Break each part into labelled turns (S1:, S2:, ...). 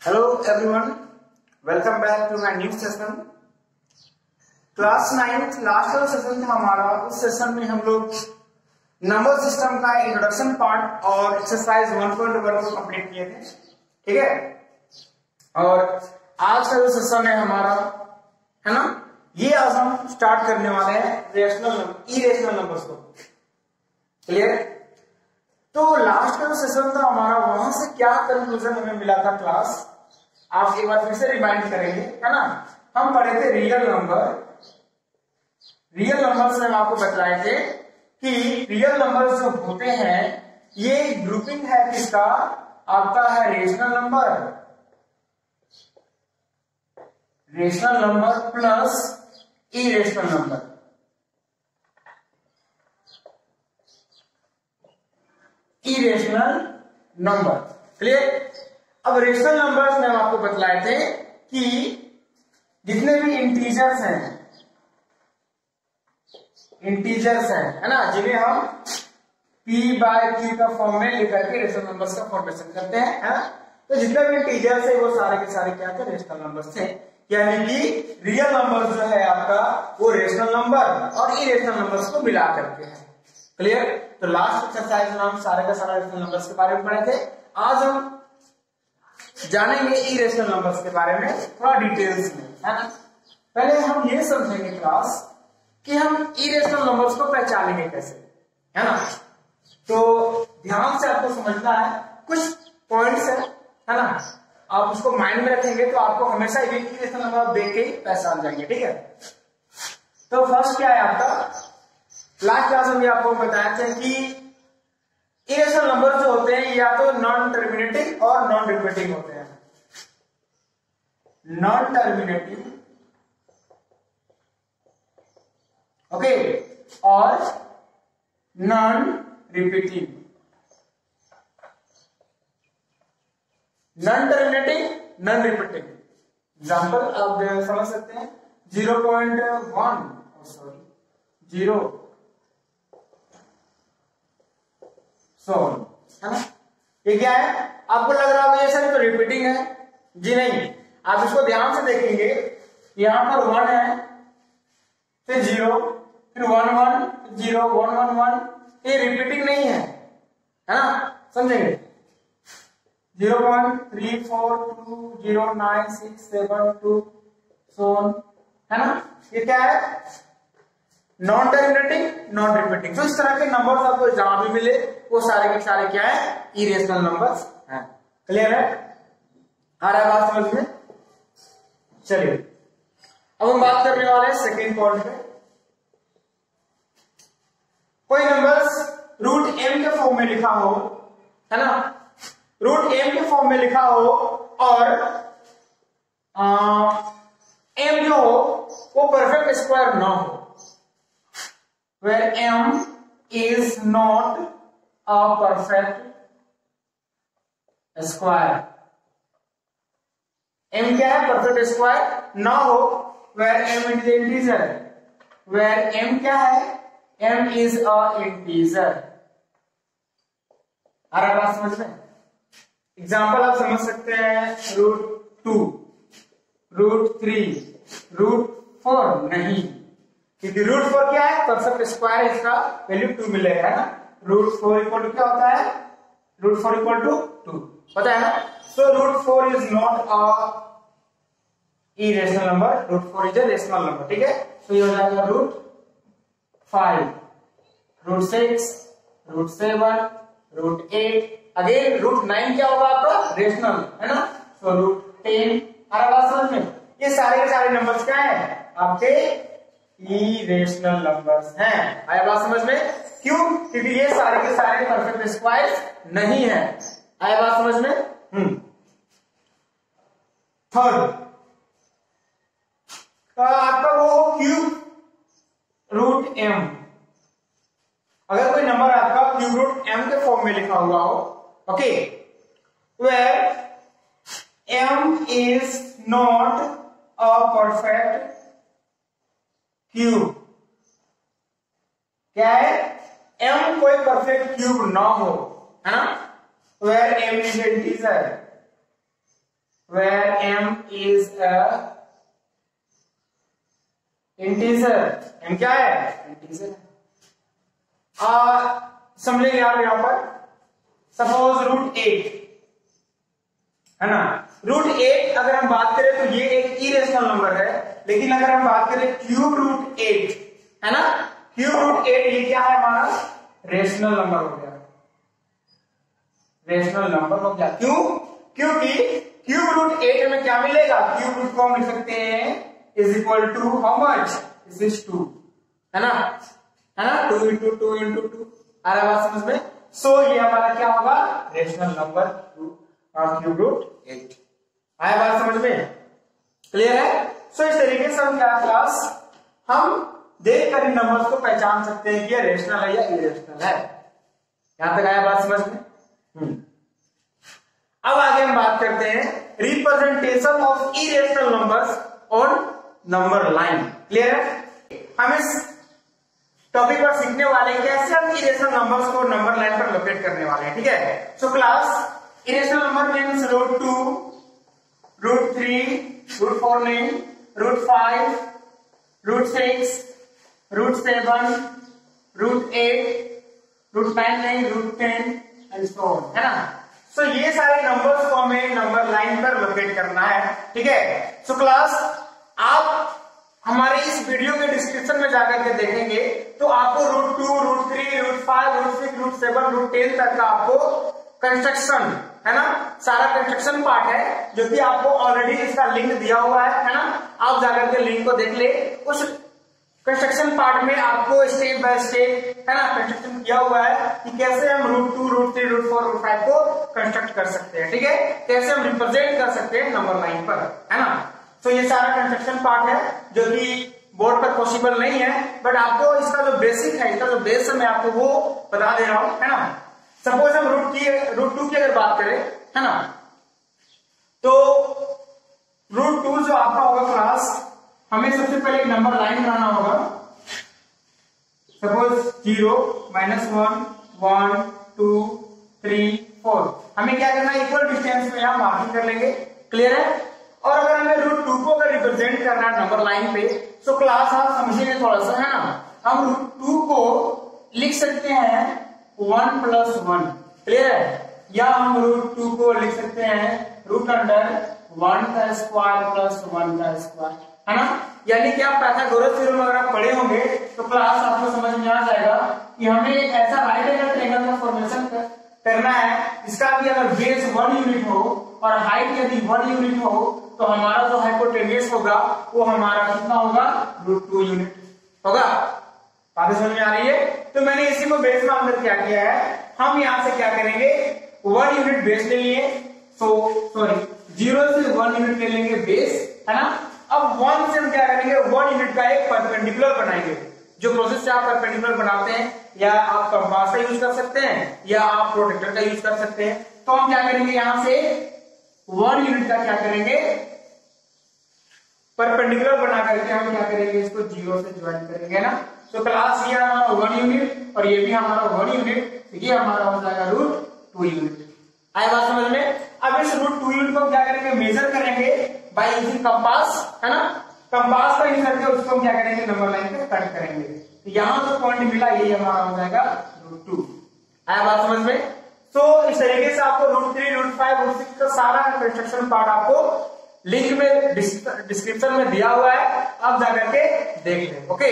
S1: Hello everyone, welcome back to my new session. Class 9 last वाला session था हमारा। उस सेशन में हम लोग नंबर सिस्टम का इंट्रोडक्शन पार्ट और एक्सरसाइज 1.1 को कंप्लीट किए थे, ठीक है। और आज का जो सेशन है हमारा, है ना, ये आज हम स्टार्ट करने वाले हैं इरेशनल नंबर्स को। क्लियर? तो लास्ट का जो सेशन था हमारा, वहां से क्या कंक्लूजन हमें मिला था क्लास, आप एक बार फिर से रिमाइंड करेंगे, है ना। हम पढ़े थे रियल नंबर्स में हम आपको बताए थे कि रियल नंबर्स जो होते हैं ये ग्रुपिंग है किसका, आपका है rational number plus irrational number. Clear? अब रेशनल नंबर्स में हम आपको बतलाए थे कि जितने भी इंटीजर्स हैं, है ना, जिन्हें हम p/q का फॉर्म में लेकर के रेशनल नंबर्स का फॉर्मेशन करते हैं, है ना। तो जितने भी इंटीजर्स है वो सारे के सारे क्या थे, रेशनल नंबर्स थे। यानी कि रियल नंबर जो है आपका वो रेशनल नंबर और इरेशनल नंबर्स को मिला करके है। क्लियर? तो लास्ट एक्सरसाइज में हम सारे का सारा रेशनल नंबर्स के बारे में पढ़े थे। आज हम जानेंगे इरेशनल नंबर्स के बारे में थोड़ा डिटेल्स में, है ना। पहले हम ये समझेंगे क्लास कि हम इरेशनल नंबर्स को पहचानेंगे कैसे, है ना। तो ध्यान से आपको समझना है, कुछ पॉइंट्स है ना। आप उसको माइंड में रखेंगे तो आपको हमेशा इरेशनल नंबर देख के ही पहचान जाएंगे, ठीक है। तो फर्स्ट क्या है आपका, लास्ट क्लास में भी आपको बताया था कि इरेशनल नंबर जो होते हैं या तो नॉन टर्मिनेटिंग और नॉन रिपीटिंग होते हैं। नॉन टर्मिनेटिंग, ओके, और non repeating. Non terminating, non repeating. Example आप समझ सकते हैं 0.1, सॉरी 0, है ना। ये क्या है, आपको लग रहा होगा ये सर तो रिपीटिंग है। जी नहीं, आप इसको ध्यान से देखेंगे, यहां पर 1 है, फिर 0, फिर 1 1, 0 1 1 1, ये रिपीटिंग नहीं है ना, समझेंगे। 0.34209672 है ना, ये क्या है, नॉन टर्मिनेटिंग नॉन रिपीटिंग। तो इस तरह के नंबर्स आपको जहां भी मिले वो सारे के सारे क्या है, इरेशनल नंबर्स हैं। क्लियर है? आ रहा है बात समझ में? चलिए अब हम बात करने वाले हैं सेकेंड पॉइंट पे। कोई नंबर्स √m के फॉर्म में लिखा हो, है ना, √m के फॉर्म में लिखा हो और m जो हो वो परफेक्ट स्क्वायर ना हो, where m is not a perfect square। m क्या है, परफेक्ट स्क्वायर ना हो, where m is integer, where m क्या है, m is a integer। आ रहा बात समझ में? एग्जाम्पल आप समझ सकते हैं √2, √3, √4 नहीं, क्योंकि √4 क्या है, परफेक्ट स्क्वायर, इसका वैल्यू 2 मिलेगा, है ना। √4 इक्वल टू क्या होता है, √4 इक्वल टू 2, पता है ना। सो √4 is not a irrational number, √4 is a rational number, ठीक है। तो ये हो जाएगा √5, √6, √7, √8, अगेन √9 क्या होगा आपका, रेशनल, है ना। सो √10। आ रहा बात समझ में? ये सारे के सारे नंबर्स क्या है, आपके इरेशनल नंबर्स हैं। आया बात समझ में? क्यों? क्योंकि ये सारे के सारे परफेक्ट स्क्वायर्स नहीं है। आया बात समझ में? थर्ड आपका वो क्यूब √m। अगर कोई नंबर आपका क्यूब √m के फॉर्म में लिखा हुआ हो, okay, where m is not a perfect cube. क्या है, m कोई परफेक्ट क्यूब ना हो, है ना, where m is integer, where m is a integer, m क्या है? इंटीजर। समझेंगे आप यहां पर, सपोज √8 है ना। √8 अगर हम बात करें तो ये एक इरेशनल नंबर है, लेकिन अगर हम बात करें क्यूब √8 है ना, क्यूब √8 ये क्या है हमारा? रेशनल नंबर हो गया, रेशनल नंबर हो गया। क्यों? क्योंकि क्यूब √8 में क्या मिलेगा? क्यूब रूट को हम लिख सकते हैं is equal to how much? This is 2 है ना, है ना, 2 इंटू 2 इंटू 2 आ रहा है बात समझ में। सो ये हमारा क्या होगा? रेशनल नंबर क्यूब √8 आया बात समझ में, क्लियर है। सो इस तरीके से हम क्या क्लास हम देखकर इन नंबर्स को पहचान सकते हैं कि ये रेशनल है या इरेशनल है। यहां तक आया बात समझ में। अब आगे हम बात करते हैं representation of irrational numbers on number line. Clear है। हम इस टॉपिक पर सीखने वाले हैं कैसे हम इरेशनल नंबर्स को नंबर लाइन पर लोकेट करने वाले हैं। ठीक है। So class irrational number means √2, √3, √4 नहीं, √5, √6, √7, √8, √9 नहीं, √10 एंड सो ऑन, है ना। सो ये सारे नंबर्स को हमें नंबर लाइन पर लोकेट करना है। ठीक है। सो क्लास आप हमारे इस वीडियो के डिस्क्रिप्शन में जाकर के देखेंगे तो आपको √2, √3, √5, √6, √7, √10 तक का आपको कंस्ट्रक्शन है ना, सारा कंस्ट्रक्शन पार्ट है जो कि आपको ऑलरेडी इसका लिंक दिया हुआ है ना। आप जाकर के लिंक को देख ले। उस कंस्ट्रक्शन पार्ट में आपको स्टेप बाय स्टेप है ना कंस्ट्रक्शन किया हुआ है कि कैसे हम √2, √3, √4, √5 को कंस्ट्रक्ट कर सकते हैं। ठीक है। कैसे हम रिप्रेजेंट कर सकते हैं नंबर लाइन पर, है ना। तो ये सारा कंस्ट्रक्शन पार्ट है जो कि बोर्ड पर पॉसिबल नहीं है, बट आपको इसका जो बेसिक है, इसका जो बेस है मैं आपको वो बता दे रहा हूं, है ना। सपोज हम √2 की अगर बात करें, है ना, तो √2 जो आपका होगा क्लास, हमें सबसे पहले एक नंबर लाइन बनाना होगा। सपोज 0, -1, 1, 2, 3, 4 हमें क्या करना है? इक्वल डिस्टेंस में यहां मार्किंग कर लेंगे। क्लियर है। और अगर हमें √2 को अगर रिप्रेजेंट करना है नंबर लाइन पे, तो क्लास आप समझिए थोड़ा सा, है ना। हम √2 को लिख सकते हैं 1 + 1। क्लियर है। या हम √2 को लिख सकते हैं √1 का स्क्वायर प्लस 1 का स्क्वायर, है ना। यानी कि आप पाइथागोरस थ्योरम अगर आप पढ़े होंगे तो क्लास आपको समझ में आ जाएगा कि हमें एक ऐसा राइट एंगल ट्रायंगल का फॉर्मेशन करना है जिसका कि अगर बेस 1 यूनिट हो और हाइट यदि 1 यूनिट हो तो हमारा जो हाइपोटेन्यूज होगा वो हमारा कितना होगा? √2 यूनिट होगा। बात समझ में आ रही है। तो मैंने इसी को बेस में अंदर क्या किया है, हम यहां से क्या करेंगे 1 यूनिट बेस ले लिए, 0 से 1 यूनिट ले लेंगे बेस, है ना। अब 1 से हम क्या करेंगे 1 यूनिट का एक परपेंडिकुलर बनाएंगे। जो प्रोसेस से आप परपेंडिकुलर बनाते हैं, या आप कंपास का यूज कर सकते हैं या आप प्रोटेक्टर का यूज कर सकते हैं। तो हम क्या करेंगे यहां से 1 यूनिट का क्या करेंगे परपेंडिकुलर बना करके हम क्या करेंगे इसको 0 से ज्वाइन करेंगे ना। तो क्लास ये हमारा 1 यूनिट और ये भी हमारा 1 यूनिट, ये हमारा हो जाएगा √2 यूनिट। आया बात समझ में। अब इस √2 यूनिट को क्या करेंगे मेजर करेंगे बाय यूजिंग कंपास, है ना। कंपास का यूज करके उसको हम क्या करेंगे नंबर लाइन पे कट करेंगे। तो यहां जो पॉइंट मिला ये हमारा हो जाएगा √2। आया बात समझ में। तो इस तरीके से आपको √3, √5, √6 का सारा कंस्ट्रक्शन पार्ट आपको लिंक में डिस्क्रिप्शन में दिया हुआ है, आप जाकर के देख लें। Okay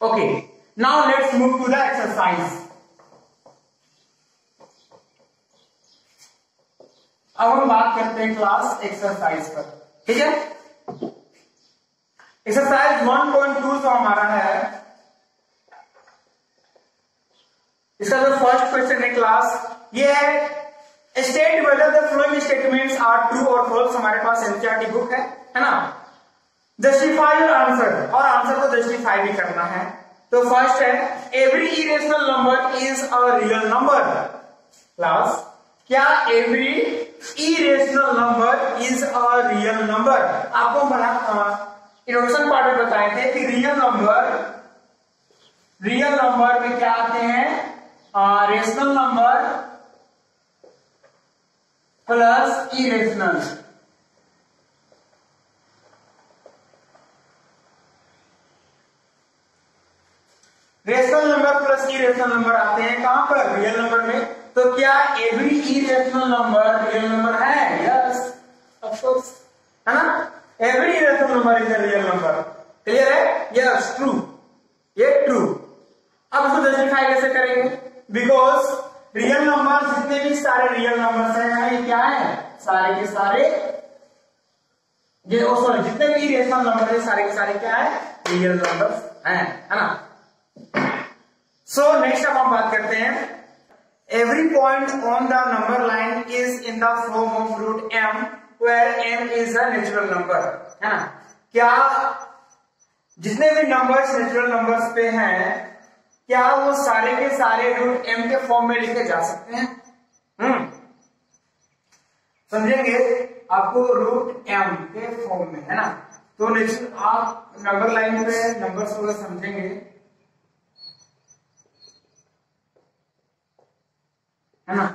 S1: okay, now let's move to the exercise. अब हम बात करते हैं क्लास एक्सरसाइज पर। ठीक है। एक्सरसाइज 1.2 जो हमारा है, इसका जो फर्स्ट क्वेश्चन है क्लास ये है state whether the following statements are true और फॉल्स। हमारे पास एनसीईआरटी बुक है ना। जस्टिफाई योर आंसर, और आंसर को जस्टिफाई भी करना है। तो फर्स्ट है every irrational number is a real number. Class क्या every irrational number is a real number? आपको इंट्रोडक्शन पार्ट में बताए थे कि रियल नंबर में क्या आते हैं rational number plus irrational. Rational number plus irrational number आते हैं कहां पर? रियल नंबर में। तो क्या every irrational number real number है? यस ऑफ कोर्स, है ना? Every irrational number is a real number. Clear है? यस ट्रू, ये ट्रू। अब इसको जस्टिफाई कैसे करेंगे? बिकॉज रियल नंबर जितने भी सारे रियल नंबर्स हैं ये क्या है? सारे के सारे ये सॉरी जितने भी इरेशनल नंबर है सारे के सारे क्या है? रियल नंबर्स हैं, है ना? सो नेक्स्ट अब हम बात करते हैं every point on the number line is in the form of root m where m is a natural number, है ना? क्या जितने भी नंबर्स नेचुरल नंबर्स पे हैं क्या वो सारे के सारे रूट m के फॉर्म में लिखे जा सकते हैं? समझेंगे आपको रूट m के फॉर्म में, है ना? तो नेक्स्ट आप नंबर लाइन पे नंबर्स वगैरह समझेंगे, है ना?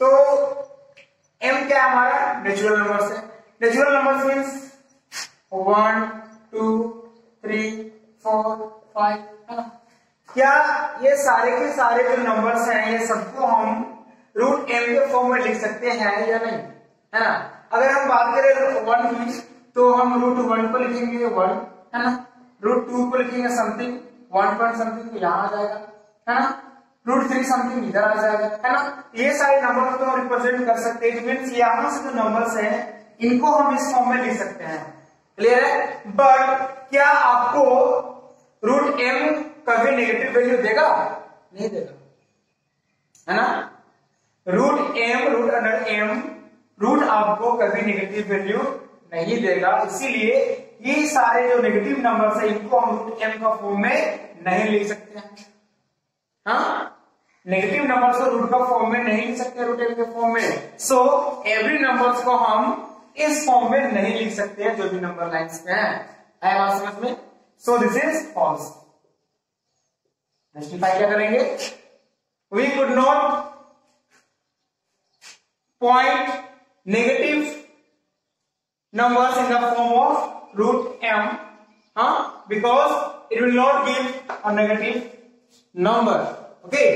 S1: तो m क्या है हमारा? नेचुरल नंबर्स है। नेचुरल नंबर्स मीन्स 1 2 3 4 5, है ना? क्या ये सारे के सारे जो नंबर्स हैं ये सबको हम रूट m के फॉर्म में लिख सकते हैं या नहीं, है ना? अगर हम बात करें रूट 1 की तो हम रूट 1 को लिखेंगे 1, है ना? रूट 2 को लिखेंगे समथिंग 1 पॉइंट समथिंग यहां आ जाएगा, है ना? रूट 3 समथिंग इधर आ जाएगा, है ना? ये सारे नंबर को हम रिप्रेजेंट कर सकते हैं। मींस यहां से जो नंबर्स हैं इनको हम इस फॉर्म में लिख सकते हैं। क्लियर है? बट क्या आपको रूट m कभी नेगेटिव वैल्यू देगा? नहीं देगा, है ना? रूट अंडर m रूट आपको कभी नेगेटिव वैल्यू नहीं देगा। इसीलिए ये सारे जो नेगेटिव नंबर्स है इनको हम रूट m का फॉर्म में नहीं लिख सकते हैं। हाँ, नेगेटिव नंबर्स को रूट का फॉर्म में नहीं लिख सकते रूट m के फॉर्म में। सो एवरी नंबर्स को हम इस फॉर्म में नहीं लिख सकते हैं जो भी नंबर लाइंस पे हैं। आया बात समझ में? So this is false. Justify क्या करेंगे? We could not point negative numbers in the form of root m, because it will not give a negative number. Okay,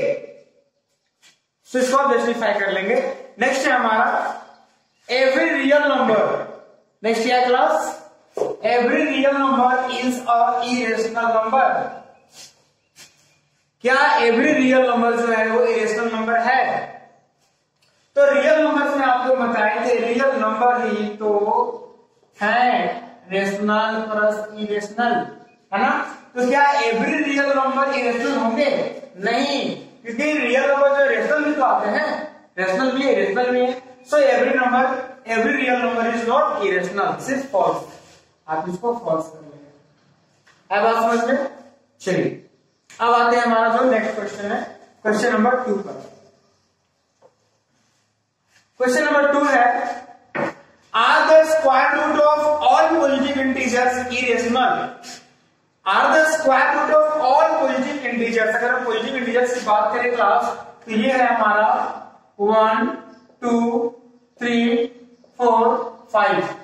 S1: so इसको आप जस्टिफाई कर लेंगे। नेक्स्ट है हमारा एवरी रियल नंबर। नेक्स्ट क्या class? Every real number is a irrational number. क्या every real number जो है वो इरेशनल नंबर है? तो रियल नंबर में आपको बताए थे रियल नंबर ही तो है रेशनल प्लस इरेशनल, है ना? तो क्या एवरी रियल नंबर इरेशनल होंगे? नहीं, क्योंकि रियल नंबर जो रेशनल भी तो आते हैं, रेशनल भी है इरेशनल भी है। So every real number is not irrational, सिर्फ फॉल्स। आप इसको फॉल्स कर लेंगे। अब बात समझ में? चलिए अब आते हैं हमारा जो नेक्स्ट क्वेश्चन है, क्वेश्चन नंबर 2 पर। क्वेश्चन नंबर 2 है Are the square root of all positive integers irrational? Are the square root of all positive integers? अगर हम पॉजिटिव इंटीजर्स की बात करें क्लास तो ये है हमारा 1 2 3 4 5,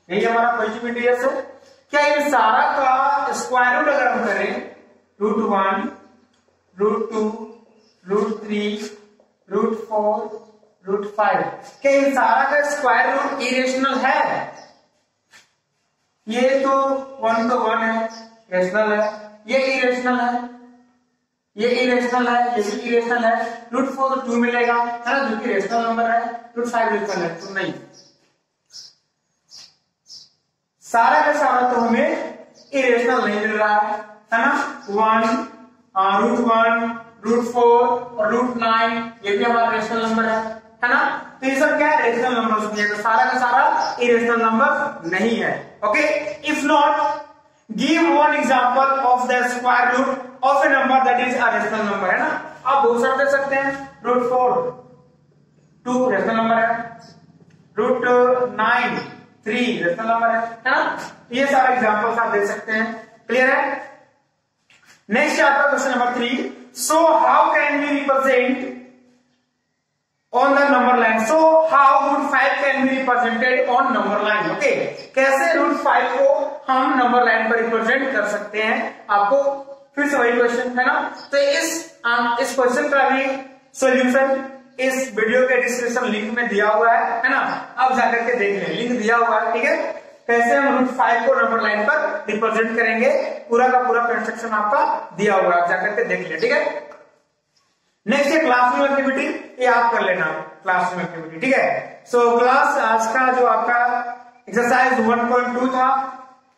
S1: यही हमारा पॉजिटिव इंटीजर्स है। क्या इन सारा का स्क्वायर रूट अगर हम करें root 1 root 2 root 3 root 4 root 5, क्या इन सारा का स्क्वायर रूट इरेशनल है? ये तो 1 तो 1 है, रेशनल है। ये इरेशनल है, ये इरेशनल है, ये भी इरेशनल है। रूट 4 तो 2 मिलेगा, है ना, जो कि रेशनल नंबर है। रूट 5 रेशनल है, तो नहीं, सारा का सारा तो हमें इरेशनल नहीं मिल रहा है ना? 1 रूट 4 और रूट 9 ये भी हमारा रेशनल नंबर है ना? तो ये सब क्या है? रेशनल नंबर होती है। तो सारा का सारा इरेशनल नंबर नहीं है। Okay, if not give one example of the square root of a number that is a rational number, है ना? आप बहुत सारे दे सकते हैं। रूट 4 2 रेशनल नंबर है, रूट 9 3 रेशनल नंबर है ना? ये सारे एग्जांपल्स आप दे सकते हैं। क्लियर है? नेक्स्ट आपका question number 3। So how can we represent on the number line? So represented on number line. Okay, कैसे रूट 5 को हम नंबर लाइन पर रिप्रेजेंट कर सकते हैं, आपको फिर से वही क्वेश्चन है ना। तो इस क्वेश्चन का भी सॉल्यूशन इस वीडियो के डिस्क्रिप्शन लिंक में दिया हुआ है ना, आप जाकर के देख लें, लिंक दिया हुआ है, ठीक है। कैसे हम रूट 5 को नंबर लाइन पर रिप्रेजेंट करेंगे, पूरा का पूरा कंस्ट्रक्शन आपका दिया हुआ है, आप जाकर के देख लें, ठीक है। नेक्स्ट है क्लासरूम एक्टिविटी, ये आप कर लेना क्लासरूम एक्टिविटी, ठीक है। सो क्लास आज का जो आपका एक्सरसाइज 1.2 था,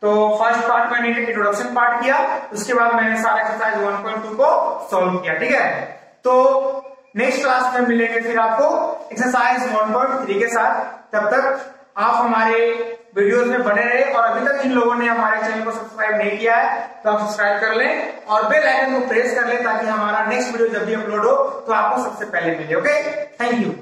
S1: तो फर्स्ट पार्ट मैंने इंट्रोडक्शन पार्ट किया, उसके बाद मैंने सारा एक्सरसाइज 1.2 को सॉल्व किया, ठीक है। तो नेक्स्ट क्लास में मिलेंगे फिर आपको एक्सरसाइज 1.3 के साथ। तब तक आप हमारे वीडियोस में बने रहे, और अभी तक जिन लोगों ने हमारे चैनल को सब्सक्राइब नहीं किया है तो आप सब्सक्राइब कर लें और बेल आइकन को प्रेस कर लें, ताकि हमारा नेक्स्ट वीडियो जब भी अपलोड हो तो आपको सबसे पहले मिले। Okay, thank you.